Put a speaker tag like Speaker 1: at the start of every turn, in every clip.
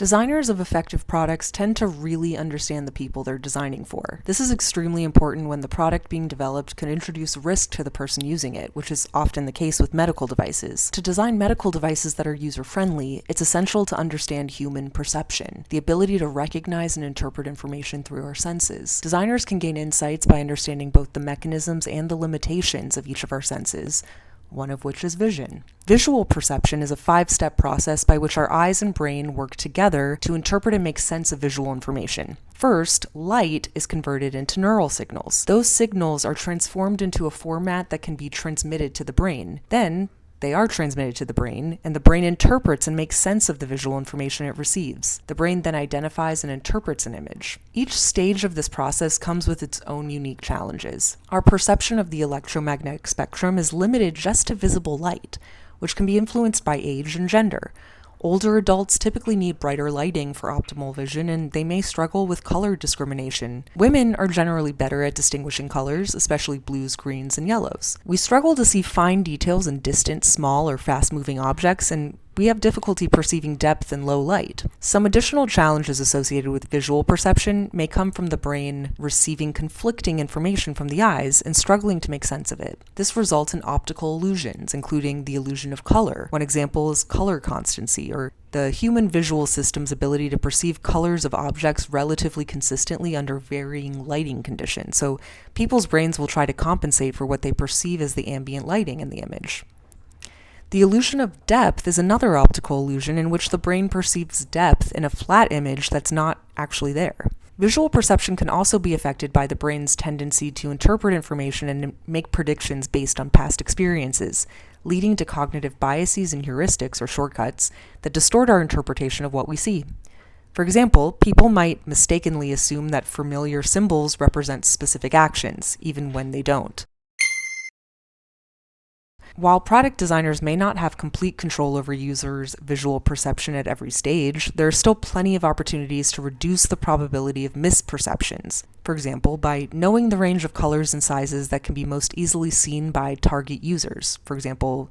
Speaker 1: Designers of effective products tend to really understand the people they're designing for. This is extremely important when the product being developed can introduce risk to the person using it, which is often the case with medical devices. To design medical devices that are user-friendly, it's essential to understand human perception, the ability to recognize and interpret information through our senses. Designers can gain insights by understanding both the mechanisms and the limitations of each of our senses, one of which is vision. Visual perception is a 5-step process by which our eyes and brain work together to interpret and make sense of visual information. First, light is converted into neural signals. Those signals are transformed into a format that can be transmitted to the brain. Then, they are transmitted to the brain, and the brain interprets and makes sense of the visual information it receives. The brain then identifies and interprets an image. Each stage of this process comes with its own unique challenges. Our perception of the electromagnetic spectrum is limited just to visible light, which can be influenced by age and gender. Older adults typically need brighter lighting for optimal vision, and they may struggle with color discrimination. Women are generally better at distinguishing colors, especially blues, greens, and yellows. We struggle to see fine details in distant, small, or fast-moving objects, and we have difficulty perceiving depth in low light. Some additional challenges associated with visual perception may come from the brain receiving conflicting information from the eyes and struggling to make sense of it. This results in optical illusions, including the illusion of color. One example is color constancy, or the human visual system's ability to perceive colors of objects relatively consistently under varying lighting conditions. So people's brains will try to compensate for what they perceive as the ambient lighting in the image. The illusion of depth is another optical illusion in which the brain perceives depth in a flat image that's not actually there. Visual perception can also be affected by the brain's tendency to interpret information and make predictions based on past experiences, leading to cognitive biases and heuristics or shortcuts that distort our interpretation of what we see. For example, people might mistakenly assume that familiar symbols represent specific actions, even when they don't. While product designers may not have complete control over users' visual perception at every stage, there are still plenty of opportunities to reduce the probability of misperceptions. For example, by knowing the range of colors and sizes that can be most easily seen by target users. For example,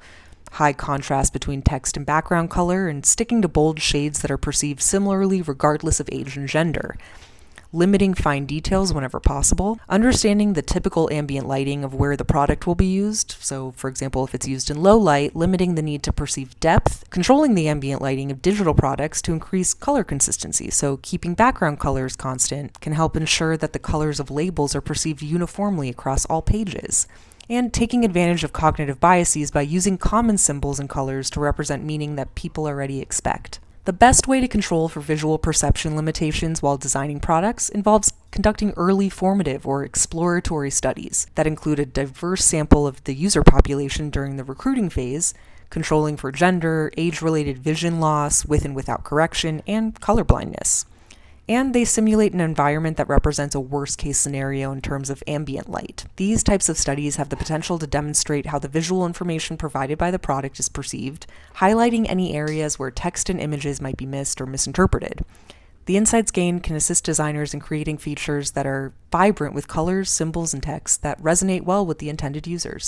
Speaker 1: high contrast between text and background color, and sticking to bold shades that are perceived similarly regardless of age and gender. Limiting fine details whenever possible, understanding the typical ambient lighting of where the product will be used, so for example if it's used in low light, limiting the need to perceive depth, controlling the ambient lighting of digital products to increase color consistency, so keeping background colors constant can help ensure that the colors of labels are perceived uniformly across all pages, and taking advantage of cognitive biases by using common symbols and colors to represent meaning that people already expect. The best way to control for visual perception limitations while designing products involves conducting early formative or exploratory studies that include a diverse sample of the user population during the recruiting phase, controlling for gender, age-related vision loss with and without correction, and color blindness. And they simulate an environment that represents a worst-case scenario in terms of ambient light. These types of studies have the potential to demonstrate how the visual information provided by the product is perceived, highlighting any areas where text and images might be missed or misinterpreted. The insights gained can assist designers in creating features that are vibrant with colors, symbols, and text that resonate well with the intended users.